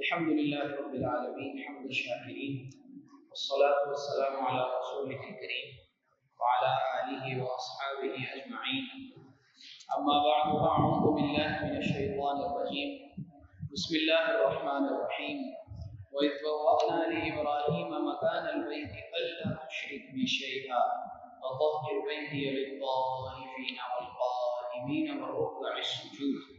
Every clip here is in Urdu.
الحمد لله رب العالمين حمد الشاكرين والصلاة والسلام على رسوله الكريم وعلى آله وأصحابه أجمعين. أما بعد فأعوذ بالله من الشيطان الرجيم. بسم الله الرحمن الرحيم. وإذ بوأنا لإبراهيم مكان البيت ألا تشرك بي شيئا وطهر بيتي للطائفين والقائمين والركع السجود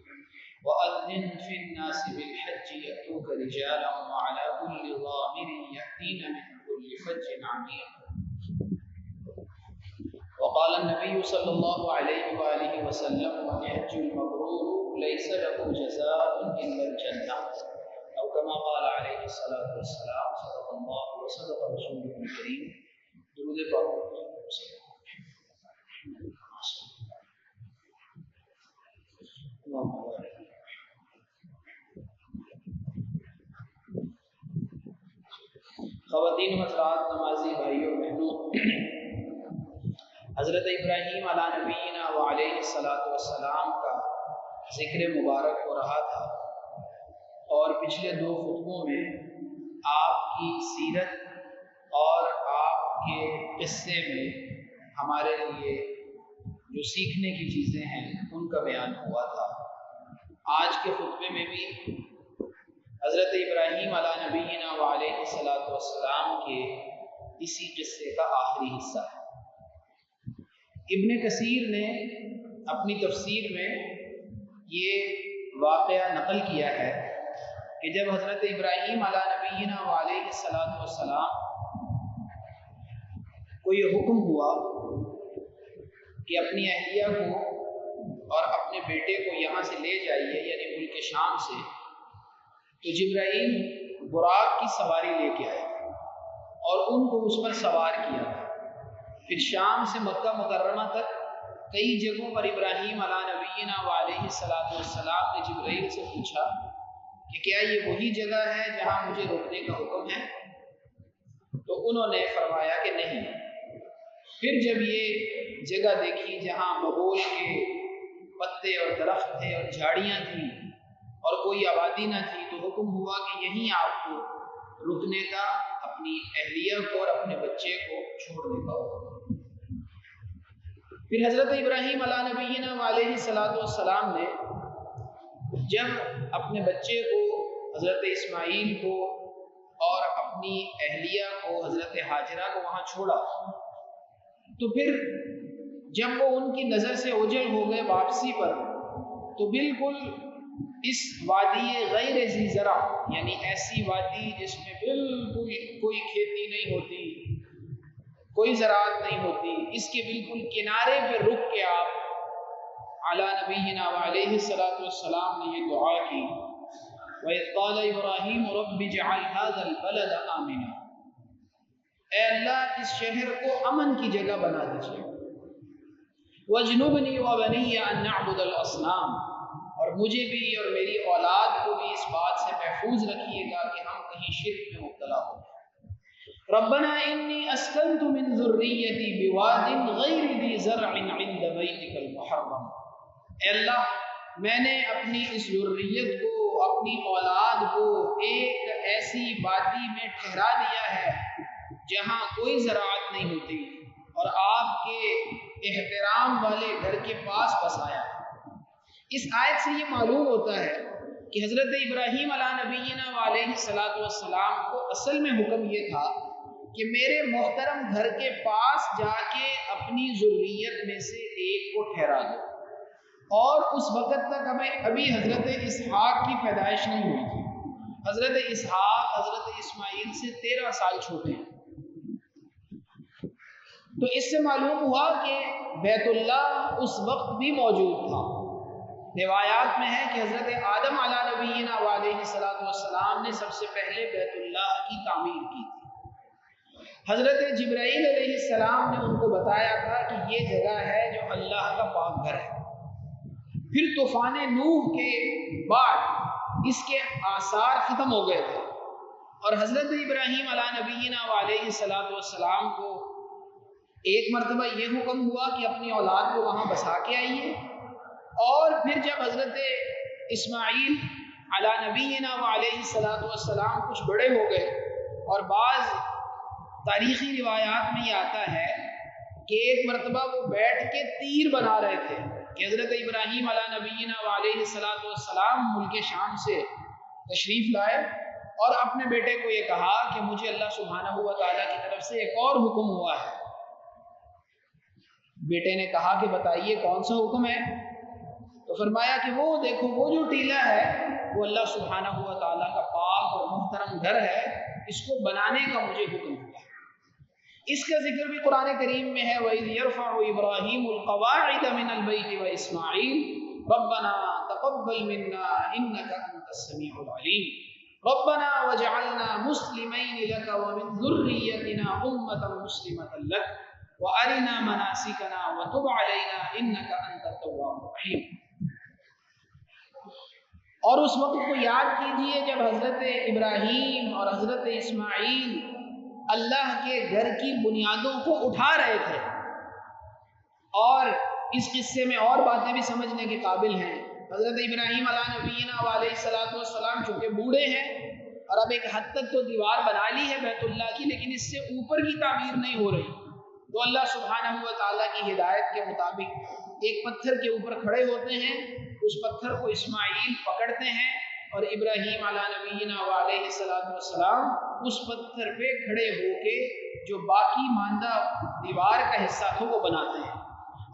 وأذن في الناس بالحج يأتوك رجالا وعلى كل ضامر يأتين من كل فج عميق. وقال النبي صلى الله عليه وآله وسلم والحج المبرور ليس له جزاء إلا الجنة أو كما قال عليه الصلاة والسلام. صدق الله وصدق رسوله الكريم. درود پاک اللهم بارك. خواتین و حضرات، نمازی بھائیوں بہنوں، حضرت ابراہیم علیہ نبینا و علیہ السلام کا ذکر مبارک ہو رہا تھا، اور پچھلے دو خطبوں میں آپ کی سیرت اور آپ کے قصے میں ہمارے لیے جو سیکھنے کی چیزیں ہیں ان کا بیان ہوا تھا. آج کے خطبے میں بھی حضرت ابراہیم علیہ نبینا و علیہ السلام کے اسی قصے کا آخری حصہ ہے. ابن کثیر نے اپنی تفسیر میں یہ واقعہ نقل کیا ہے کہ جب حضرت ابراہیم علیہ نبینا و علیہ السلام کو یہ حکم ہوا کہ اپنی اہلیہ کو اور اپنے بیٹے کو یہاں سے لے جائیے، یعنی ملک شام سے، تو جبرائیل براق کی سواری لے کے آئے اور ان کو اس پر سوار کیا. پھر شام سے مکہ مکرمہ تک کئی جگہوں پر ابراہیم علیہ نبینا و علیہ السلام نے جبرائیل سے پوچھا کہ کیا یہ وہی جگہ ہے جہاں مجھے رکنے کا حکم ہے؟ تو انہوں نے فرمایا کہ نہیں. پھر جب یہ جگہ دیکھی جہاں مغول کے پتے اور درخت تھے اور جھاڑیاں تھیں اور کوئی آبادی نہ تھی، تو حکم ہوا کہ یہیں آپ کو رکنے کا، اپنی اہلیہ کو اور اپنے بچے کو چھوڑنے کا حکم. پھر حضرت ابراہیم علیہ نبینا و علیہ السلام نے جب اپنے بچے کو حضرت اسماعیل کو اور اپنی اہلیہ کو حضرت ہاجرہ کو وہاں چھوڑا، تو پھر جب وہ ان کی نظر سے اوجھل ہو گئے واپسی پر، تو بالکل اس وادی غیر ذی زرع، یعنی ایسی وادی جس میں بالکل کوئی کھیتی نہیں ہوتی، کوئی زراعت نہیں ہوتی، اس کے بالکل کنارے پہ رک کے آپ علی نبینا و علیہ السلام نے یہ دعا کی، وَإِذْ قَالَ إِبْرَاهِيمُ رَبِّ اجْعَلْ هَذَا الْبَلَدَ آمِنًا، اے اللہ اس شہر کو امن کی جگہ بنا دیجیے. وَاجْنُبْنِي وَبَنِيَّ أَن نَّعْبُدَ الْأَصْنَامَ، اور مجھے بھی اور میری اولاد کو بھی اس بات سے محفوظ رکھیے گا کہ ہم کہیں شرک میں مبتلا ہو. ربنا انی اسکنت من ذریتی بواد غیر ذی زرع عند بیتک المحرم، اے اللہ میں نے اپنی اس ذریت کو، اپنی اولاد کو ایک ایسی وادی میں ٹھہرا دیا ہے جہاں کوئی زراعت نہیں ہوتی اور آپ کے احترام والے گھر کے پاس بسایا ہے. اس آیت سے یہ معلوم ہوتا ہے کہ حضرت ابراہیم علیہ نبینا و علیہ السلام کو اصل میں حکم یہ تھا کہ میرے محترم گھر کے پاس جا کے اپنی ذریت میں سے ایک کو ٹھہرا دو. اور اس وقت تک ہمیں ابھی حضرت اسحاق کی پیدائش نہیں ہوئی تھی. حضرت اسحاق حضرت اسماعیل سے 13 سال چھوٹے ہیں. تو اس سے معلوم ہوا کہ بیت اللہ اس وقت بھی موجود تھا. روایات میں ہے کہ حضرت آدم علیہ نبینا و علیہ السلام نے سب سے پہلے بیت اللہ کی تعمیر کی تھی. حضرت جبرائیل علیہ السلام نے ان کو بتایا تھا کہ یہ جگہ ہے جو اللہ کا پاک گھر ہے. پھر طوفان نوح کے بعد اس کے آثار ختم ہو گئے تھے اور حضرت ابراہیم علیہ نبینا و علیہ السلام کو ایک مرتبہ یہ حکم ہوا کہ اپنی اولاد کو وہاں بسا کے آئیے، اور پھر جب حضرت اسماعیل علی نبینا و علیہ الصلوۃ والسلام کچھ بڑے ہو گئے، اور بعض تاریخی روایات میں یہ آتا ہے کہ ایک مرتبہ وہ بیٹھ کے تیر بنا رہے تھے کہ حضرت ابراہیم علی نبینا و علیہ الصلوۃ والسلام ملک شام سے تشریف لائے اور اپنے بیٹے کو یہ کہا کہ مجھے اللہ سبحانہ و تعالیٰ کی طرف سے ایک اور حکم ہوا ہے۔ بیٹے نے کہا کہ بتائیے کون سا حکم ہے؟ تو فرمایا کہ وہ دیکھو وہ جو ٹیلا ہے وہ اللہ سبحانہ و تعالیٰ کا پاک اور محترم گھر ہے، اس کو بنانے کا مجھے حکم ہوا ہے۔ اس کا ذکر بھی قرآن کریم میں ہے، وَإِذْ يَرْفَعُ إِبْرَاهِيمُ الْقَوَاعِدَ مِنَ الْبَيْتِ وَإِسْمَاعِيلُ رَبَّنَا تَقَبَّلْ مِنَّا إِنَّكَ أَنْتَ السَّمِيعُ الْعَلِيمُ رَبَّنَا وَاجْعَلْنَا مُسْلِمَيْنِ لَكَ وَمِنْ ذُرِّيَّتِنَا أُمَّةً مُسْلِمَةً لَكَ وَأَرِنَا مَنَاسِكَنَا وَتُبْ عَلَيْنَا إِنَّكَ أَنْتَ التَّوَّابُ الرَّحِيمُ۔ اور اس وقت کو یاد کیجئے جب حضرت ابراہیم اور حضرت اسماعیل اللہ کے گھر کی بنیادوں کو اٹھا رہے تھے، اور اس قصے میں اور باتیں بھی سمجھنے کے قابل ہیں۔ حضرت ابراہیم علیہ نبینا علیہ الصلوۃ والسلام چونکہ بوڑھے ہیں اور اب ایک حد تک تو دیوار بنا لی ہے بیت اللہ کی، لیکن اس سے اوپر کی تعمیر نہیں ہو رہی، تو اللہ سبحانہ و تعالیٰ کی ہدایت کے مطابق ایک پتھر کے اوپر کھڑے ہوتے ہیں، اس پتھر کو اسماعیل پکڑتے ہیں اور ابراہیم علیہ نبینا علیہ الصلوۃ والسلام اس پتھر پہ کھڑے ہو کے جو باقی ماندہ دیوار کا حصہ تھا وہ بناتے ہیں۔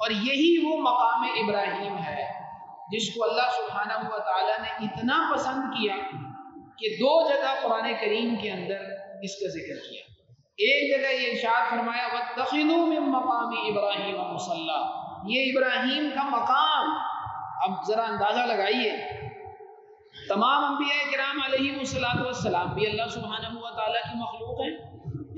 اور یہی وہ مقام ابراہیم ہے جس کو اللہ سبحانہ و تعالیٰ نے اتنا پسند کیا کہ دو جگہ قرآن کریم کے اندر اس کا ذکر کیا۔ ایک جگہ یہ ارشاد فرمایا وَاتَّخِذُوا مِن مَّقَامِ إِبْرَاهِيمَ مُصَلًّى، یہ ابراہیم کا مقام۔ اب ذرا اندازہ لگائیے، تمام انبیاء کرام علیہم الصلوۃ والسلام بھی اللہ سبحانہ و تعالیٰ کی مخلوق ہیں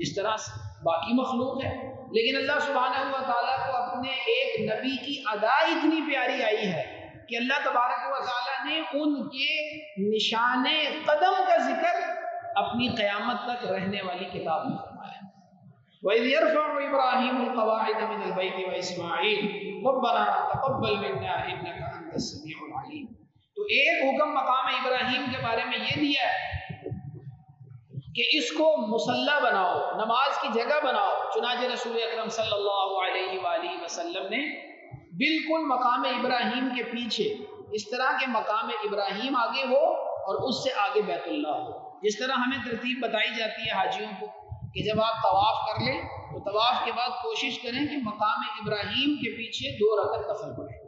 جس طرح باقی مخلوق ہے، لیکن اللہ سبحانہ و تعالیٰ کو اپنے ایک نبی کی ادا اتنی پیاری آئی ہے کہ اللہ تبارک و تعالیٰ نے ان کے نشان قدم کا ذکر اپنی قیامت تک رہنے والی کتاب میں فرمایا۔ وَإِذْ يَرْفَعُ إِبْرَاهِيمُ الْقَوَاعِدَ مِنَ الْبَيْتِ وَإِسْمَاعِيلُ رَبَّنَا تَقَبَّلْ مِنَّا إِنَّكَ أَنْتَ السَّمِيعُ الْعَلِيمُ۔ تو ایک حکم مقام ابراہیم کے بارے میں یہ دیا ہے کہ اس کو مصلی بناؤ، نماز کی جگہ بناؤ۔ چنانچہ رسول اکرم صلی اللہ علیہ وآلہ وسلم نے بالکل مقام ابراہیم کے پیچھے اس طرح کے مقام ابراہیم آگے ہو اور اس سے آگے بیت اللہ ہو، جس طرح ہمیں ترتیب بتائی جاتی ہے حاجیوں کو کہ جب آپ طواف کر لیں تو طواف کے بعد کوشش کریں کہ مقام ابراہیم کے پیچھے 2 رکعت نفل پڑھیں۔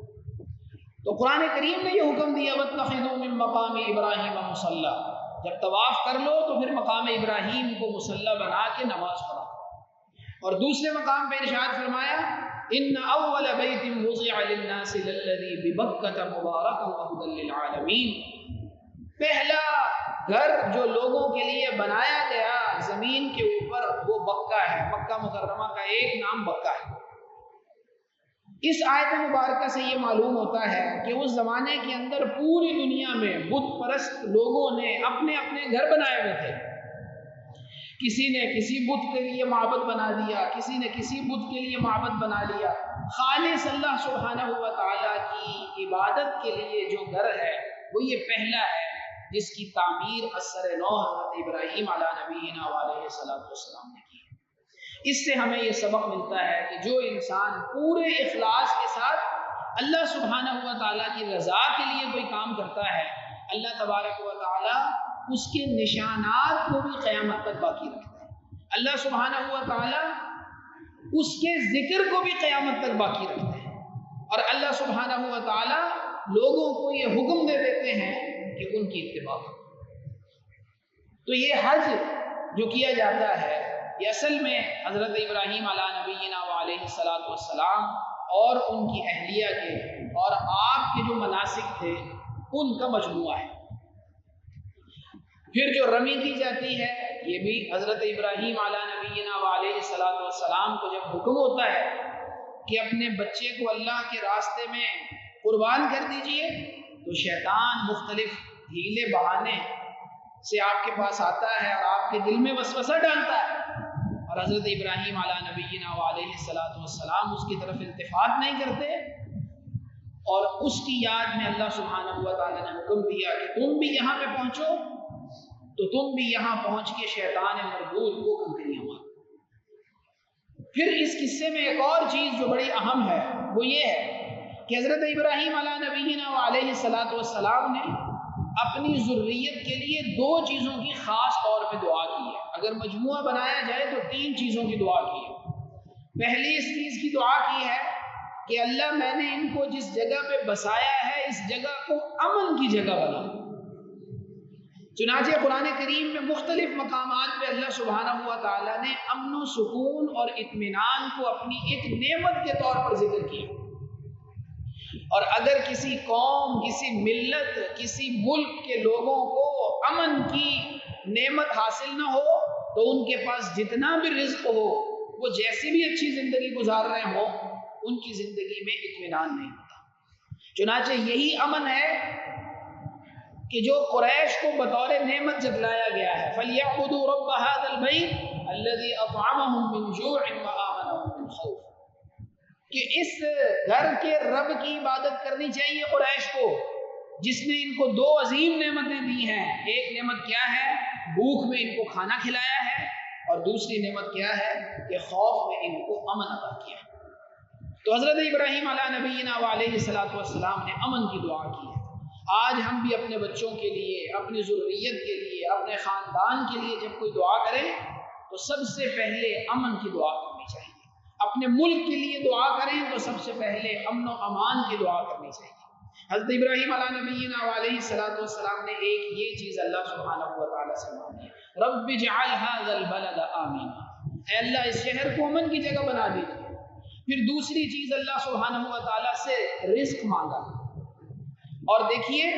تو قرآن کریم نے یہ حکم دیا وَاتَّخِذُوا مِن مَّقَامِ إِبْرَاهِيمَ مُصَلًّى، جب طواف کر لو تو پھر مقام ابراہیم کو مصلی بنا کے نماز پڑھو۔ اور دوسرے مقام پہ ارشاد فرمایا إِنَّ أَوَّلَ بَيْتٍ وُضِعَ لِلنَّاسِ لَلَّذِي بِبَكَّةَ مُبَارَكًا وَهُدًى لِّلْعَالَمِينَ، پہلا گھر جو لوگوں کے لیے بنایا گیا زمین کے اوپر وہ بکہ ہے، مکہ مکرمہ کا ایک نام بکہ ہے۔ اس آیت مبارکہ سے یہ معلوم ہوتا ہے کہ اس زمانے کے اندر پوری دنیا میں بت پرست لوگوں نے اپنے اپنے گھر بنائے ہوئے تھے، کسی نے کسی بت کے لیے معبد بنا دیا، کسی نے کسی بت کے لیے معبد بنا لیا۔ خالص اللہ سبحانہ و تعالیٰ کی عبادت کے لیے جو گھر ہے وہ یہ پہلا ہے جس کی تعمیر اثر نو حضرت ابراہیم علیہ نبینا علیہ السلام نے کی۔ اس سے ہمیں یہ سبق ملتا ہے کہ جو انسان پورے اخلاص کے ساتھ اللہ سبحانہ و تعالیٰ کی رضا کے لیے کوئی کام کرتا ہے، اللہ تبارک و تعالیٰ اس کے نشانات کو بھی قیامت تک باقی رکھتا ہے۔ اللہ سبحانہ و تعالیٰ اس کے ذکر کو بھی قیامت تک باقی رکھتا ہے، اور اللہ سبحانہ و تعالیٰ لوگوں کو یہ حکم دے دیتے ہیں کہ ان کی اتباع کرو۔ تو یہ حج جو کیا جاتا ہے یہ اصل میں حضرت ابراہیم علیہ نبینا علیہ الصلوۃ والسلام اور ان کی اہلیہ کے اور آپ کے جو مناسک تھے ان کا مجموعہ ہے۔ پھر جو رمی کی جاتی ہے یہ بھی حضرت ابراہیم علیہ نبینا علیہ الصلوۃ والسلام کو جب حکم ہوتا ہے کہ اپنے بچے کو اللہ کے راستے میں قربان کر دیجئے تو شیطان مختلف ہیلے بہانے سے آپ کے پاس آتا ہے اور آپ کے دل میں وسوسہ ڈالتا ہے، اور حضرت ابراہیم علیہ نبینا علیہ الصلوۃ والسلام اس کی طرف التفات نہیں کرتے اور اس کی یاد میں اللہ سبحانہ و تعالیٰ نے حکم دیا کہ تم بھی یہاں پہ پہنچو، تو تم بھی یہاں پہنچ کے شیطان مردود کو کنکریاں مارو۔ پھر اس قصے میں ایک اور چیز جو بڑی اہم ہے وہ یہ ہے کہ حضرت ابراہیم علیہ نبینا علیہ الصلاۃ والسلام نے اپنی ذریت کے لیے دو چیزوں کی خاص طور پہ دعا کی ہے۔ اگر مجموعہ بنایا جائے تو 3 چیزوں کی دعا کی ہے۔ پہلی اس چیز کی دعا کی ہے کہ اللہ میں نے ان کو جس جگہ پہ بسایا ہے اس جگہ کو امن کی جگہ بنا۔ چنانچہ قرآن کریم میں مختلف مقامات پہ اللہ سبحانہ و تعالیٰ نے امن و سکون اور اطمینان کو اپنی ایک نعمت کے طور پر ذکر کیا۔ اور اگر کسی قوم، کسی ملت، کسی ملک کے لوگوں کو امن کی نعمت حاصل نہ ہو تو ان کے پاس جتنا بھی رزق ہو، وہ جیسی بھی اچھی زندگی گزار رہے ہوں، ان کی زندگی میں اطمینان نہیں ہوتا۔ چنانچہ یہی امن ہے کہ جو قریش کو بطور نعمت جتلایا گیا ہے، فَلْيَعْبُدُوا رَبَّ هَذَا الْبَيْتِ الَّذِي أَطْعَمَهُم مِّن جُوعٍ وَآمَنَهُم مِّن خَوْفٍ، کہ اس گھر کے رب کی عبادت کرنی چاہیے قریش کو، جس نے ان کو 2 عظیم نعمتیں دی ہیں۔ ایک نعمت کیا ہے؟ بھوک میں ان کو کھانا کھلایا ہے، اور دوسری نعمت کیا ہے کہ خوف میں ان کو امن عطا کیا ہے۔ تو حضرت ابراہیم علیہ نبینا علیہ الصلوۃ والسلام نے امن کی دعا کی ہے۔ آج ہم بھی اپنے بچوں کے لیے، اپنی ذریت کے لیے، اپنے خاندان کے لیے جب کوئی دعا کریں تو سب سے پہلے امن کی دعا کرنی چاہیے۔ اپنے ملک کے لیے دعا کریں تو سب سے پہلے امن و امان کی دعا کرنی چاہیے۔ حضرت ابراہیم علیہ نبینا علیہ الصلوۃ والسلام نے ایک یہ چیز اللہ سبحانہ و تعالیٰ سے مانگی، رب اجعل هذا البلد آمنا، اے اللہ اس شہر کو امن کی جگہ بنا دیجیے۔ پھر دوسری چیز اللہ سبحانہ و تعالیٰ سے رزق مانگا۔ اور دیکھیے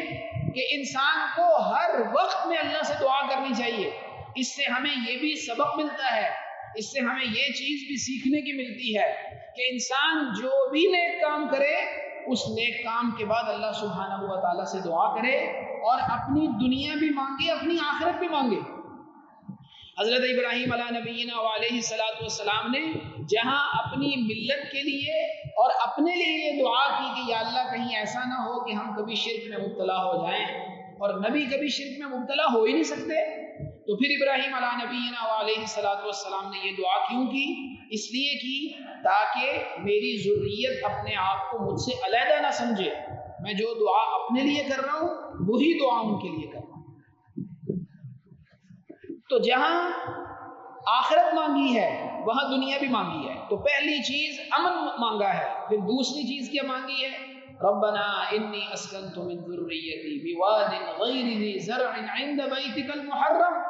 کہ انسان کو ہر وقت میں اللہ سے دعا کرنی چاہیے۔ اس سے ہمیں یہ بھی سبق ملتا ہے، اس سے ہمیں یہ چیز بھی سیکھنے کی ملتی ہے کہ انسان جو بھی نیک کام کرے اس نیک کام کے بعد اللہ سبحانہ و تعالیٰ سے دعا کرے اور اپنی دنیا بھی مانگے، اپنی آخرت بھی مانگے۔ حضرت ابراہیم علیہ نبینا علیہ الصلوۃ والسلام نے جہاں اپنی ملت کے لیے اور اپنے لیے یہ دعا کی کہ یا اللہ کہیں ایسا نہ ہو کہ ہم کبھی شرک میں مبتلا ہو جائیں، اور نبی کبھی شرک میں مبتلا ہو ہی نہیں سکتے، تو پھر ابراہیم علیہ نبینا علیہ الصلوۃ والسلام نے یہ دعا کیوں کی؟ اس لیے کی تاکہ میری ذریت اپنے آپ کو مجھ سے علیحدہ نہ سمجھے، میں جو دعا اپنے لیے کر رہا ہوں وہی دعا ان کے لیے کر رہا ہوں۔ تو جہاں آخرت مانگی ہے وہاں دنیا بھی مانگی ہے۔ تو پہلی چیز امن مانگا ہے، پھر دوسری چیز کیا مانگی ہے؟ ربنا انی اسکنت من ذریتی بواد غیر ذی زرع عند بیتک المحرم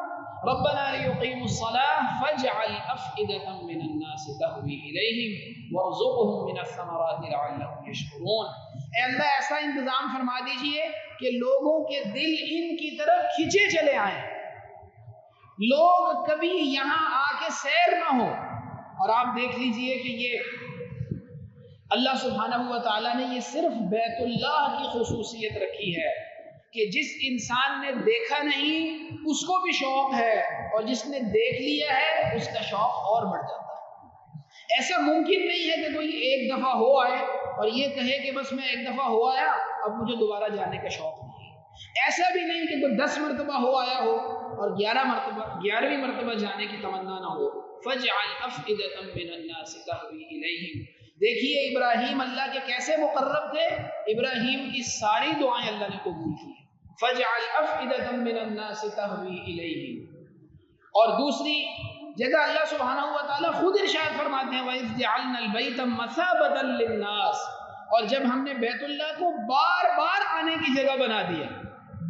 ربنا لیقیموا الصلاة فاجعل افئدة من الناس تهوی الیہم وارزقهم من الثمرات لعلهم یشکرون۔ اے اللہ ایسا انتظام فرما دیجئے کہ لوگوں کے دل ان کی طرف کھینچے چلے آئیں، لوگ کبھی یہاں آ کے سیر نہ ہو۔ اور آپ دیکھ لیجئے کہ یہ اللہ سبحانہ و تعالیٰ نے یہ صرف بیت اللہ کی خصوصیت رکھی ہے کہ جس انسان نے دیکھا نہیں اس کو بھی شوق ہے، اور جس نے دیکھ لیا ہے اس کا شوق اور بڑھ جاتا ہے۔ ایسا ممکن نہیں ہے کہ کوئی ایک دفعہ ہو آئے اور یہ کہے کہ بس میں ایک دفعہ ہو آیا اب مجھے دوبارہ جانے کا شوق نہیں۔ ایسا بھی نہیں کہ کوئی 10 مرتبہ ہو آیا ہو اور 11ویں مرتبہ جانے کی تمنا نہ ہو۔ فَاجْعَلْ أَفْئِدَةً مِّنَ النَّاسِ تَهْوِي إِلَيْهِمْ۔ دیکھیے ابراہیم اللہ کے کیسے مقرب تھے، ابراہیم کی ساری دعائیں اللہ نے قبول کی۔ فَاجْعَلْ أَفْئِدَةً مِّنَ النَّاسِ تَهْوِي إِلَيْهِمْ۔ اور دوسری جگہ اللہ سبحانہ و تعالیٰ خود ارشاد فرماتے ہیں وَإِذْ جَعَلْنَا الْبَيْتَ مَثَابَةً لِلنَّاسِ، اور جب ہم نے بیت اللہ کو بار بار آنے کی جگہ بنا دیا،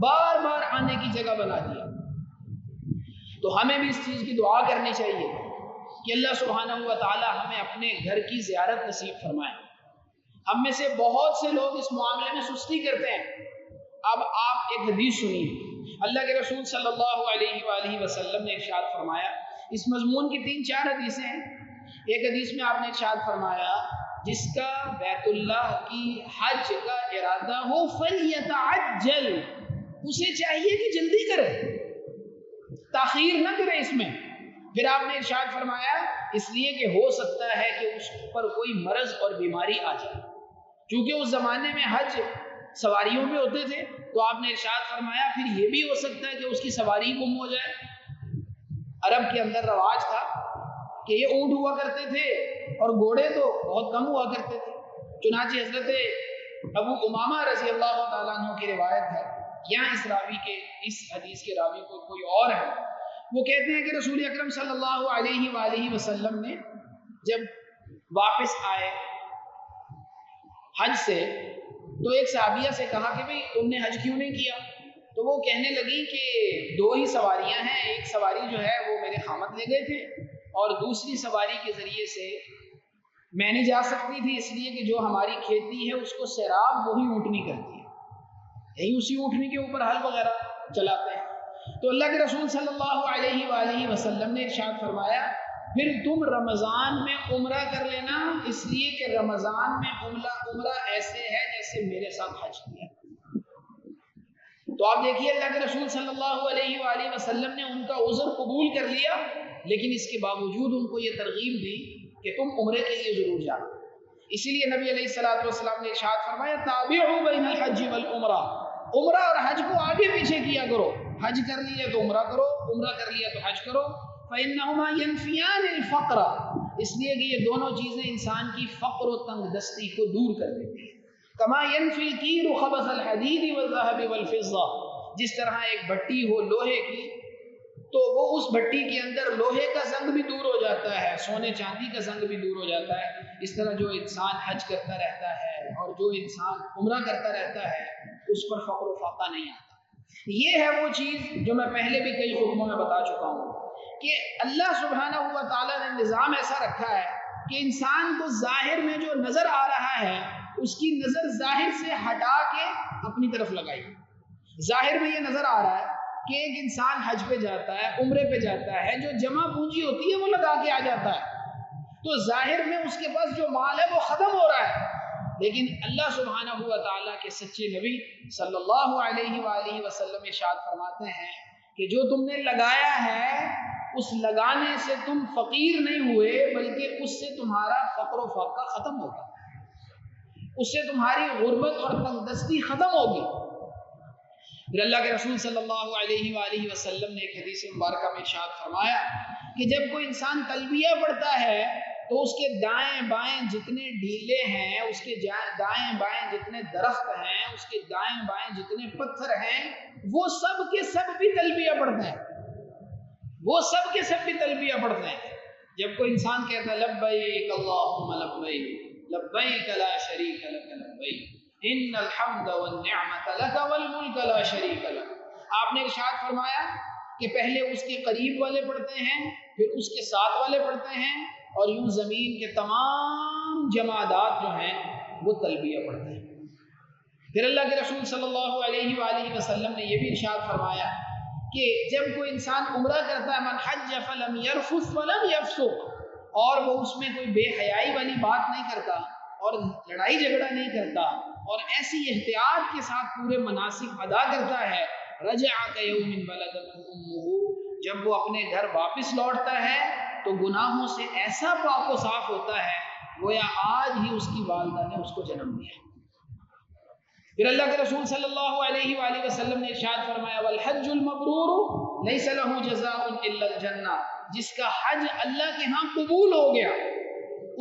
بار بار آنے کی جگہ بنا دیا، تو ہمیں بھی اس چیز کی دعا کرنی چاہیے کہ اللہ سبحانہ و تعالی ہمیں اپنے گھر کی زیارت نصیب فرمائے۔ ہم میں سے بہت سے لوگ اس معاملے میں سستی کرتے ہیں۔ اب آپ ایک حدیث سنیے، اللہ کے رسول صلی اللہ علیہ وآلہ وسلم نے ارشاد فرمایا، اس مضمون کی 3-4 حدیثیں ہیں۔ ایک حدیث میں آپ نے ارشاد فرمایا جس کا بیت اللہ کی حج کا ارادہ ہو فَلْيَتَعَجَّلْ، اسے چاہیے کہ جلدی کرے، تاخیر نہ کرے اس میں۔ پھر آپ نے ارشاد فرمایا اس لیے کہ ہو سکتا ہے کہ اس پر کوئی مرض اور بیماری آ جائے، چونکہ اس زمانے میں حج سواریوں پہ ہوتے تھے، تو آپ نے ارشاد فرمایا پھر یہ بھی ہو سکتا ہے کہ اس کی سواری گم ہو جائے۔ عرب کے اندر رواج تھا کہ یہ اونٹ ہوا کرتے تھے اور گھوڑے تو بہت کم ہوا کرتے تھے۔ چنانچہ حضرت ابو امامہ رضی اللہ تعالیٰ عنہ کی روایت ہے، یہاں اس حدیث کے راوی کو کوئی اور ہے، وہ کہتے ہیں کہ رسول اکرم صلی اللہ علیہ وآلہ وسلم نے جب واپس آئے حج سے تو ایک صحابیہ سے کہا کہ بھئی تم نے حج کیوں نہیں کیا؟ تو وہ کہنے لگی کہ 2 ہی سواریاں ہیں، ایک سواری جو ہے وہ میرے خامد لے گئے تھے اور دوسری سواری کے ذریعے سے میں نہیں جا سکتی تھی، اس لیے کہ جو ہماری کھیتی ہے اس کو سیراب وہی اونٹنی کرتی ہے، یہی اسی اونٹنی کے اوپر ہل وغیرہ چلاتے ہیں۔ تو اللہ کے رسول صلی اللہ علیہ وآلہ وسلم نے ارشاد فرمایا پھر تم رمضان میں عمرہ کر لینا، اس لیے کہ رمضان میں عمرہ ایسے ہے جیسے میرے ساتھ حج کیا۔ تو آپ دیکھیے اللہ کے رسول صلی اللہ علیہ وآلہ وسلم نے ان کا عذر قبول کر لیا، لیکن اس کے باوجود ان کو یہ ترغیب دی کہ تم عمرے کے لیے ضرور جاؤ۔ اسی لیے نبی علیہ الصلوۃ والسلام نے ارشاد فرمایا تابعوا بین الحج والعمرہ، عمرہ اور حج کو آگے پیچھے کیا کرو، حج کر لیا تو عمرہ کرو، عمرہ کر لیا تو حج کرو، فإنهما ينفيان الفقر، اس لیے کہ یہ دونوں چیزیں انسان کی فقر و تنگ دستی کو دور کر دیتی ہیں۔ کما ينفي القیر خبث الحدید والذهب والفضہ، جس طرح ایک بھٹی ہو لوہے کی تو وہ اس بھٹی کے اندر لوہے کا زنگ بھی دور ہو جاتا ہے، سونے چاندی کا زنگ بھی دور ہو جاتا ہے، اس طرح جو انسان حج کرتا رہتا ہے اور جو انسان عمرہ کرتا رہتا ہے اس پر فقر و فاقہ نہیں آتا۔ یہ ہے وہ چیز جو میں پہلے بھی کئی خطبوں میں بتا چکا ہوں کہ اللہ سبحانہ و تعالیٰ نے نظام ایسا رکھا ہے کہ انسان کو ظاہر میں جو نظر آ رہا ہے اس کی نظر ظاہر سے ہٹا کے اپنی طرف لگائی۔ ظاہر میں یہ نظر آ رہا ہے کہ ایک انسان حج پہ جاتا ہے، عمرے پہ جاتا ہے، جو جمع پونجی ہوتی ہے وہ لگا کے آ جاتا ہے، تو ظاہر میں اس کے پاس جو مال ہے وہ ختم ہو رہا ہے، لیکن اللہ سبحانہ و تعالیٰ کے سچے نبی صلی اللہ علیہ وآلہ وسلم ارشاد فرماتے ہیں کہ جو تم نے لگایا ہے اس لگانے سے تم فقیر نہیں ہوئے، بلکہ اس سے تمہارا فقر و فاقہ ختم ہوگا، اس سے تمہاری غربت اور تنگ دستی ختم ہوگی۔ پھر اللہ کے رسول صلی اللہ علیہ وآلہ وسلم نے ایک حدیث مبارکہ میں ارشاد فرمایا کہ جب کوئی انسان تلبیہ پڑھتا ہے تو اس کے دائیں بائیں جتنے ڈھیلے ہیں، اس کے دائیں بائیں جتنے درخت ہیں، اس کے دائیں بائیں جتنے پتھر ہیں، وہ سب کے سب بھی تلبیہ پڑھتے ہیں، وہ سب کے سب بھی تلبیہ پڑھتے ہیں۔ جب کوئی انسان کہتا ہے لبیک اللہم لبیک لبیک لا شریک لک لبیک ان الحمد والنعمت لک والملک لا شریک لک، آپ نے ارشاد فرمایا کہ پہلے اس کے قریب والے پڑھتے ہیں، پھر اس کے ساتھ والے پڑھتے ہیں، اور یوں زمین کے تمام جمادات جو ہیں وہ تلبیہ پڑھتے ہیں۔ پھر اللہ کے رسول صلی اللہ علیہ وآلہ وسلم نے یہ بھی ارشاد فرمایا کہ جب کوئی انسان عمرہ کرتا ہے من حج فلم یرفث ولم یفسق، اور وہ اس میں کوئی بے حیائی والی بات نہیں کرتا اور لڑائی جھگڑا نہیں کرتا اور ایسی احتیاط کے ساتھ پورے مناسک ادا کرتا ہے، رجع کیوم ولدته امہ، جب وہ اپنے گھر واپس لوٹتا ہے تو گناہوں سے ایسا پاک و صاف ہوتا ہے گویا آج ہی اس کی والدہ نے اس کو جنم دیا۔ پھر اللہ کے رسول صلی اللہ علیہ وآلہ وسلم نے ارشاد فرمایا والحج المبرور لیس له جزاء الا الجنہ، جس کا حج اللہ کے ہاں قبول ہو گیا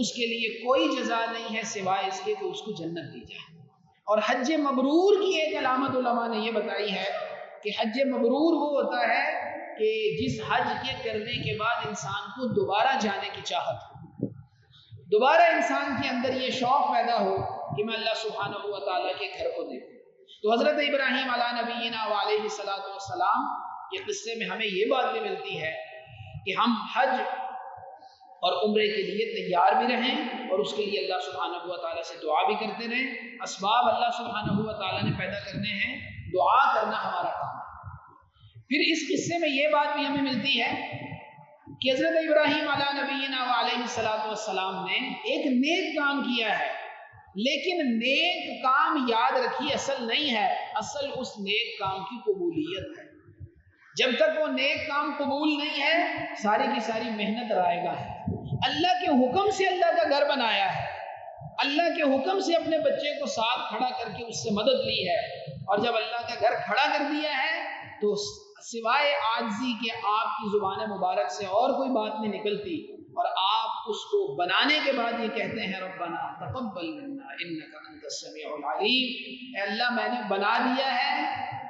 اس کے لیے کوئی جزا نہیں ہے سوائے اس کے کہ اس کو جنت دی جائے۔ اور حج مبرور کی ایک علامت علماء نے یہ بتائی ہے کہ حج مبرور وہ ہوتا ہے کہ جس حج کے کرنے کے بعد انسان کو دوبارہ جانے کی چاہت ہو، دوبارہ انسان کے اندر یہ شوق پیدا ہو کہ میں اللہ سبحانہ و تعالیٰ کے گھر کو دیکھوں۔ تو حضرت ابراہیم علیہ نبینا وعلیہ الصلوۃ والسلام کے قصے میں ہمیں یہ بات بھی ملتی ہے کہ ہم حج اور عمرے کے لیے تیار بھی رہیں اور اس کے لیے اللہ سبحانہ و تعالیٰ سے دعا بھی کرتے رہیں۔ اسباب اللہ سبحانہ و تعالیٰ نے پیدا کرنے ہیں، دعا کرنا ہمارا کام ہے۔ پھر اس قصے میں یہ بات بھی ہمیں ملتی ہے کہ حضرت ابراہیم علیہ نبینا علیہ الصلوۃ والسلام نے ایک نیک کام کیا ہے، لیکن نیک کام یاد رکھیے اصل نہیں ہے، اصل اس نیک کام کی قبولیت ہے۔ جب تک وہ نیک کام قبول نہیں ہے ساری کی ساری محنت رائے گاہ ہے۔ اللہ کے حکم سے اللہ کا گھر بنایا ہے، اللہ کے حکم سے اپنے بچے کو ساتھ کھڑا کر کے اس سے مدد لی ہے، اور جب اللہ کا گھر کھڑا کر دیا ہے تو سوائے عاجزی کے آپ کی زبان مبارک سے اور کوئی بات نہیں نکلتی، اور آپ اس کو بنانے کے بعد یہ کہتے ہیں ربنا تقبل منا انک انت السمیع العلیم، اے اللہ میں نے بنا دیا ہے،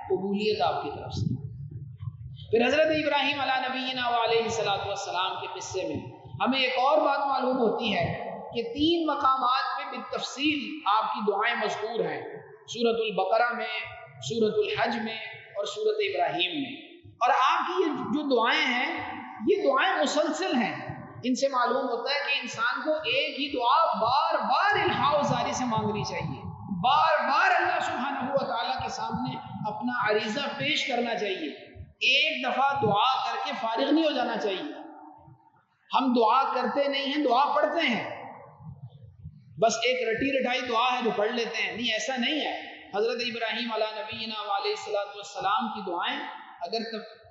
قبولیت آپ کی طرف سے۔ پھر حضرت ابراہیم علیہ نبینا علیہ الصلوۃ والسلام کے قصے میں ہمیں ایک اور بات معلوم ہوتی ہے کہ 3 مقامات پہ بالتفصیل آپ کی دعائیں مذکور ہیں، سورۃ البقرہ میں، سورۃ الحج میں اور سورۃ ابراہیم میں، اور آپ کی یہ جو دعائیں ہیں یہ دعائیں مسلسل ہیں۔ ان سے معلوم ہوتا ہے کہ انسان کو ایک ہی دعا بار بار الحاح و زاری سے مانگنی چاہیے، بار بار اللہ سبحانہ و تعالیٰ کے سامنے اپنا عریضہ پیش کرنا چاہیے، ایک دفعہ دعا کر کے فارغ نہیں ہو جانا چاہیے۔ ہم دعا کرتے نہیں ہیں، دعا پڑھتے ہیں، بس ایک رٹی رٹائی دعا ہے جو پڑھ لیتے ہیں، نہیں ایسا نہیں ہے۔ حضرت ابراہیم علیہ نبینا علیہ الصلوۃ والسلام کی دعائیں اگر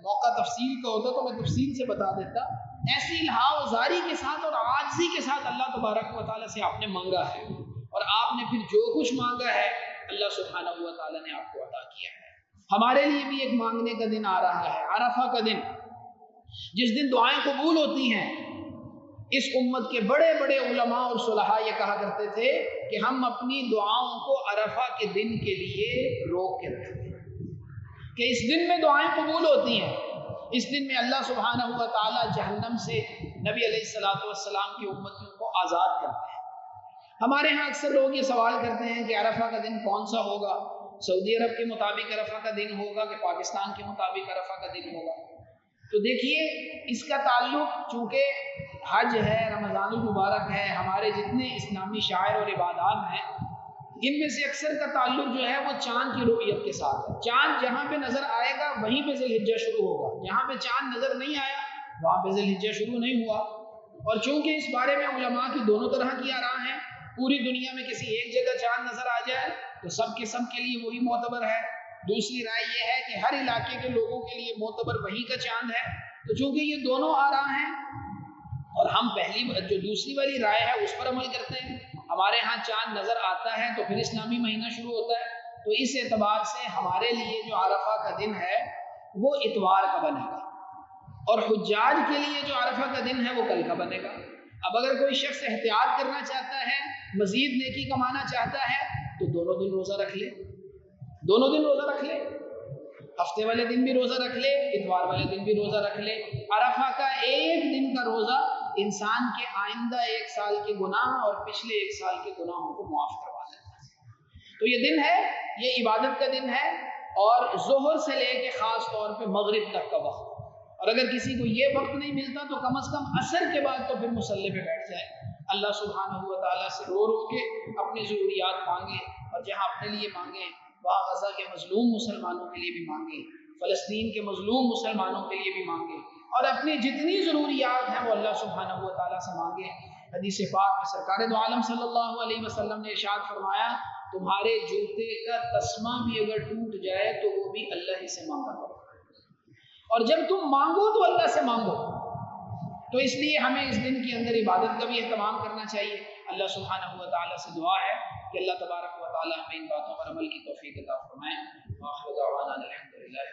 موقع تفصیل کا ہوتا تو میں تفصیل سے بتا دیتا، ایسی الحاح و زاری کے ساتھ اور عاجزی کے ساتھ اللہ تبارک و تعالیٰ سے آپ نے مانگا ہے، اور آپ نے پھر جو کچھ مانگا ہے اللہ سبحانہ و تعالیٰ نے آپ کو عطا کیا ہے۔ ہمارے لیے بھی ایک مانگنے کا دن آ رہا ہے، عرفہ کا دن، جس دن دعائیں قبول ہوتی ہیں۔ اس امت کے بڑے بڑے علماء اور صلحاء یہ کہا کرتے تھے کہ ہم اپنی دعاؤں کو عرفہ کے دن کے لیے روک کے رکھتے ہیں کہ اس دن میں دعائیں قبول ہوتی ہیں، اس دن میں اللہ سبحانہ و تعالیٰ جہنم سے نبی علیہ الصلوۃ والسلام کی امتوں کو آزاد کرتے ہیں۔ ہمارے ہاں اکثر لوگ یہ سوال کرتے ہیں کہ عرفہ کا دن کون سا ہوگا، سعودی عرب کے مطابق عرفہ کا دن ہوگا کہ پاکستان کے مطابق عرفہ کا دن ہوگا؟ تو دیکھیے اس کا تعلق چونکہ حج ہے، رمضان المبارک ہے، ہمارے جتنے اسلامی شاعر اور عبادات ہیں ان میں سے اکثر کا تعلق جو ہے وہ چاند کی رؤیت کے ساتھ ہے۔ چاند جہاں پہ نظر آئے گا وہیں پہ ذی الحجہ شروع ہوگا، جہاں پہ چاند نظر نہیں آیا وہاں پہ ذی الحجہ شروع نہیں ہوا۔ اور چونکہ اس بارے میں علماء کی دونوں طرح کی آراء ہیں، پوری دنیا میں کسی ایک جگہ چاند نظر آ جائے تو سب کے سب کے لیے وہی معتبر ہے، دوسری رائے یہ ہے کہ ہر علاقے کے لوگوں کے لیے معتبر وہی کا چاند ہے۔ تو چونکہ یہ دونوں آراء ہیں اور ہم پہلی جو دوسری والی رائے ہے اس پر عمل کرتے ہیں، ہمارے ہاں چاند نظر آتا ہے تو پھر اسلامی مہینہ شروع ہوتا ہے، تو اس اعتبار سے ہمارے لیے جو عرفہ کا دن ہے وہ اتوار کا بنے گا، اور حجاج کے لیے جو عرفہ کا دن ہے وہ کل کا بنے گا۔ اب اگر کوئی شخص احتیاط کرنا چاہتا ہے، مزید نیکی کمانا چاہتا ہے تو دونوں دن روزہ رکھ لے، دونوں دن روزہ رکھ لے، ہفتے والے دن بھی روزہ رکھ لے، اتوار والے دن بھی روزہ رکھ لے۔ عرفہ کا ایک دن کا روزہ انسان کے آئندہ 1 سال کے گناہ اور پچھلے 1 سال کے گناہوں کو معاف کروا دیتا ہے۔ تو یہ دن ہے، یہ عبادت کا دن ہے، اور ظہر سے لے کے خاص طور پہ مغرب تک کا وقت، اور اگر کسی کو یہ وقت نہیں ملتا تو کم از کم عصر کے بعد تو پھر مصلی پہ بیٹھ جائے، اللہ سبحانہ و تعالیٰ سے رو رو کے اپنی ضروریات مانگے، اور جہاں اپنے لیے مانگیں وہاں غزہ کے مظلوم مسلمانوں کے لیے بھی مانگیں، فلسطین کے مظلوم مسلمانوں کے لیے بھی مانگیں، اور اپنی جتنی ضروریات ہیں وہ اللہ سبحانہ و تعالیٰ سے مانگیں۔ حدیث پاک میں سرکار دو عالم صلی اللہ علیہ وسلم نے ارشاد فرمایا، تمہارے جوتے کا تسمہ بھی اگر ٹوٹ جائے تو وہ بھی اللہ ہی سے مانگا کرو، اور جب تم مانگو تو اللہ سے مانگو۔ تو اس لیے ہمیں اس دن کے اندر عبادت کا بھی اہتمام کرنا چاہیے۔ اللہ سبحانہ و تعالیٰ سے دعا ہے کہ اللہ تبارک و تعالیٰ ہمیں ان باتوں پر عمل کی توفیق عطا فرمائے۔ وآخر دعوانا الحمدللہ۔